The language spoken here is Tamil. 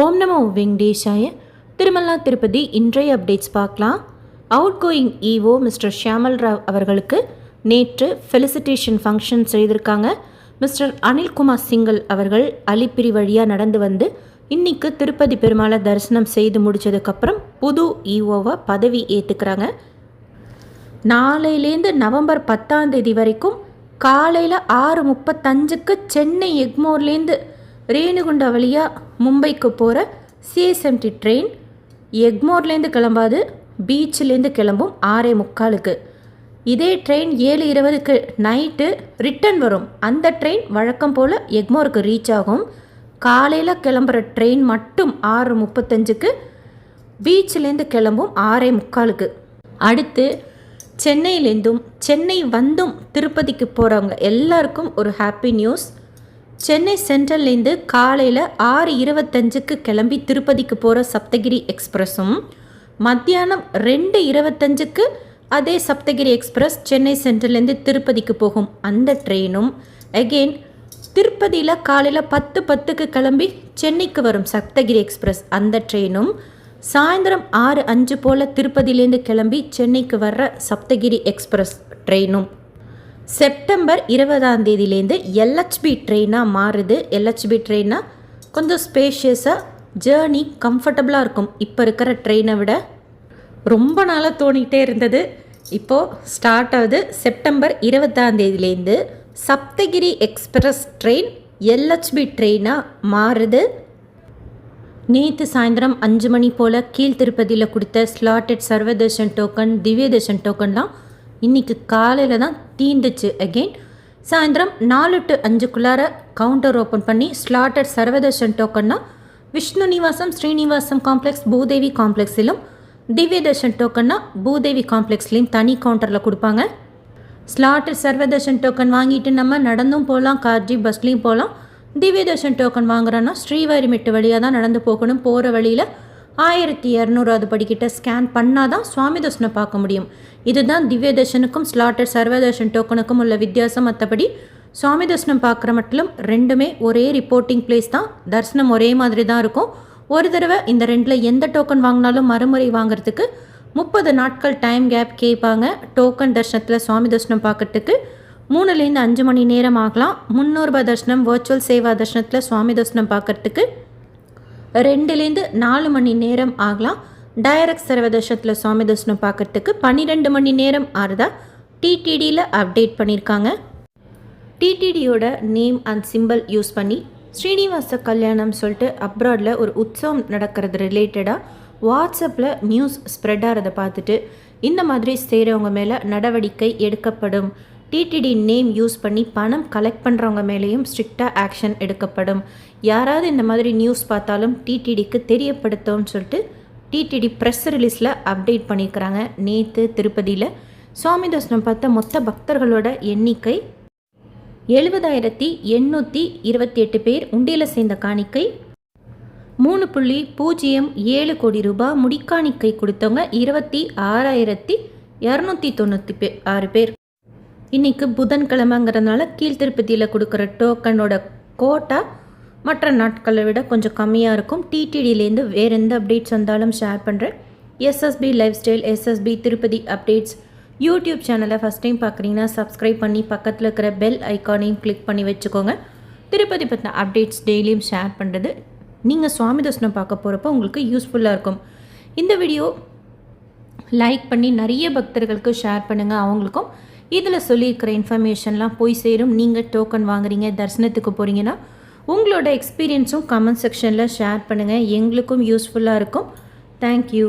ஓம் நமோ வெங்கடேஷாய. திருமலா திருப்பதி இன்றைய அப்டேட்ஸ் பார்க்கலாம். Outgoing EO mister Shyamal Rao அவர்களுக்கு நேற்று ஃபெலிசிட்டேஷன் ஃபங்க்ஷன் செய்திருக்காங்க. மிஸ்டர் அனில்குமார் சிங்கல் அவர்கள் அலிப்பிரி வழியாக நடந்து வந்து இன்னைக்கு திருப்பதி பெருமாளை தரிசனம் செய்து முடித்ததுக்கப்புறம் புது இஓவை பதவி ஏற்றுக்கிறாங்க. நாளையிலேருந்து நவம்பர் 10 வரைக்கும் காலையில் 6:35 சென்னை எக்மோர்லேருந்து ரேணுகுண்டா வழியாக மும்பைக்கு போகிற சிஎஸ்எம்டி ட்ரெயின் எக்மோர்லேருந்து கிளம்பாது, பீச்சிலேருந்து கிளம்பும் 6:45. இதே ட்ரெயின் 7:20 நைட்டு ரிட்டன் வரும். அந்த ட்ரெயின் வழக்கம் போல் எக்மோருக்கு ரீச் ஆகும். காலையில் கிளம்புற ட்ரெயின் மட்டும் 6:35 பீச்சிலேருந்து கிளம்பும் 6:45. அடுத்து சென்னையிலேருந்தும் சென்னை வந்தும் திருப்பதிக்கு போகிறவங்க எல்லாருக்கும் ஒரு ஹாப்பி நியூஸ். சென்னை சென்ட்ரல்லேருந்து காலையில் 6:25 கிளம்பி திருப்பதிக்கு போகிற சப்தகிரி எக்ஸ்பிரஸும், மத்தியானம் 2:25 அதே சப்தகிரி எக்ஸ்பிரஸ் சென்னை சென்ட்ரல்லேருந்து திருப்பதிக்கு போகும் அந்த ட்ரெயினும், அகெயின் திருப்பதியில் காலையில் 10:10 கிளம்பி சென்னைக்கு வரும் சப்தகிரி எக்ஸ்பிரஸ் அந்த ட்ரெயினும், சாயந்தரம் 6:05 போல் திருப்பதியிலேருந்து கிளம்பி சென்னைக்கு வர்ற சப்தகிரி எக்ஸ்பிரஸ் ட்ரெயினும் செப்டம்பர் 20 எல்ஹெச்பி ட்ரெயினாக மாறுது. எல்ஹெச்பி ட்ரெயினாக கொஞ்சம் ஸ்பேஷியஸாக ஜேர்னி கம்ஃபர்டபுளாக இருக்கும். இப்போ இருக்கிற ட்ரெயினை விட ரொம்ப நாளாக தோணிகிட்டே இருந்தது. இப்போது ஸ்டார்ட் ஆகுது. September 20 Saptagiri express train LHB ட்ரெயினாக மாறுது. நேற்று சாயந்தரம் 5 மணி போல் கீழ் திருப்பதியில் கொடுத்த ஸ்லாட்டட் சர்வதர்ஷன் டோக்கன், திவ்ய தர்ஷன் டோக்கன்லாம் இன்றைக்கி காலையில் தான் தீந்துச்சு. அகெயின் சாயந்தரம் 4 to 5 கவுண்டர் ஓப்பன் பண்ணி ஸ்லாட்டட் சர்வதர்ஷன் டோக்கன்னா விஷ்ணு நிவாசம், ஸ்ரீனிவாசம் காம்ப்ளெக்ஸ், பூதேவி காம்ப்ளெக்ஸிலும், திவ்ய தர்ஷன் டோக்கன்னா பூதேவி காம்ப்ளெக்ஸ்லேயும் தனி கவுண்டரில் கொடுப்பாங்க. ஸ்லாட்டட் சர்வதர்ஷன் டோக்கன் வாங்கிட்டு நம்ம நடந்தும் போகலாம், கார்ஜி பஸ்லேயும் போகலாம். திவ்ய தர்ஷன் டோக்கன் வாங்குறோன்னா ஸ்ரீவாரிமெட்டு வழியாக தான் நடந்து போகணும். போகிற வழியில் 1200 படிக்கிட்ட ஸ்கேன் பண்ணால் தான் சுவாமி தர்ஷனம் பார்க்க முடியும். இதுதான் திவ்ய தர்ஷனுக்கும் ஸ்லாட்டட் சர்வதர்ஷன் டோக்கனுக்கும் உள்ள வித்தியாசம். மற்றபடி சுவாமி தர்ஷனம் பார்க்குற மட்டும் ரெண்டுமே ஒரே ரிப்போர்ட்டிங் பிளேஸ் தான். தரிசனம் ஒரே மாதிரி தான் இருக்கும். ஒரு தடவை இந்த ரெண்டில் எந்த டோக்கன் வாங்கினாலும் மறுமுறை வாங்குறதுக்கு 30 நாட்கள் டைம் கேப் கேட்பாங்க. டோக்கன் தர்ஷனத்தில் சுவாமி தர்ஷனம் பார்க்கறதுக்கு 3 to 5 மணி நேரம் ஆகலாம். 300 ரூபாய் தர்ஷனம், வர்ச்சுவல் சேவா தர்ஷனத்தில் சுவாமி தர்ஷனம் பார்க்கறதுக்கு 2 to 4 மணி நேரம் ஆகலாம். டைரக்ட் சர்வதர்ஷனத்தில் சுவாமி தர்ஷனம் பார்க்கறதுக்கு 12 மணி நேரம் ஆறுதா டிடிடியில் அப்டேட் பண்ணியிருக்காங்க. டிடிடியோட நேம் அண்ட் சிம்பிள் யூஸ் பண்ணி ஸ்ரீனிவாச கல்யாணம் சொல்லிட்டு அப்ராடில் ஒரு உற்சவம் நடக்கிறது ரிலேட்டடாக வாட்ஸ்அப்பில் நியூஸ் ஸ்ப்ரெட் ஆகிறத பார்த்துட்டு இந்த மாதிரி செய்கிறவங்க மேலே நடவடிக்கை எடுக்கப்படும். டிடிடி நேம் யூஸ் பண்ணி பணம் கலெக்ட் பண்ணுறவங்க மேலேயும் ஸ்ட்ரிக்டாக ஆக்ஷன் எடுக்கப்படும். யாராவது இந்த மாதிரி நியூஸ் பார்த்தாலும் டிடிடிக்கு தெரியப்படுத்தோன்னு சொல்லிட்டு டிடிடி ப்ரெஸ் ரிலீஸில் அப்டேட் பண்ணியிருக்கிறாங்க. நேற்று திருப்பதியில் சுவாமி தர்ஷனம் பார்த்த மொத்த பக்தர்களோட எண்ணிக்கை 70,828 பேர். உண்டியில் சேர்ந்த காணிக்கை 3.07 கோடி ரூபாய். முடிக்காணிக்கை கொடுத்தவங்க 26,296 பேர். இன்றைக்கி புதன்கிழமைங்கிறதுனால கீழ் திருப்பதியில் கொடுக்குற டோக்கனோட கோட்டா மற்ற நாட்களை விட கொஞ்சம் கம்மியாக இருக்கும். டிடிடியிலேருந்து வேறு எந்த அப்டேட்ஸ் வந்தாலும் ஷேர் பண்ணுறேன். SSP lifestyle, SSP Tirupati updates YouTube சேனலை ஃபஸ்ட் டைம் பார்க்குறீங்கன்னா சப்ஸ்கிரைப் பண்ணி பக்கத்தில் இருக்கிற பெல் ஐக்கானையும் கிளிக் பண்ணி வச்சுக்கோங்க. திருப்பதி பற்றின அப்டேட்ஸ் டெய்லியும் ஷேர் பண்ணுறது நீங்கள் சுவாமி தர்ஷனம் பார்க்க போகிறப்போ உங்களுக்கு யூஸ்ஃபுல்லாக இருக்கும். இந்த வீடியோ லைக் பண்ணி நிறைய பக்தர்களுக்கு ஷேர் பண்ணுங்கள். அவங்களுக்கும் இதில் சொல்லியிருக்கிற இன்ஃபர்மேஷன்லாம் போய் சேரும். நீங்கள் டோக்கன் வாங்குறீங்க, தரிசனத்துக்கு போகிறீங்கன்னா உங்களோட எக்ஸ்பீரியன்ஸும் கமெண்ட் செக்ஷனில் ஷேர் பண்ணுங்கள். எங்களுக்கும் யூஸ்ஃபுல்லாக இருக்கும். தேங்க்யூ.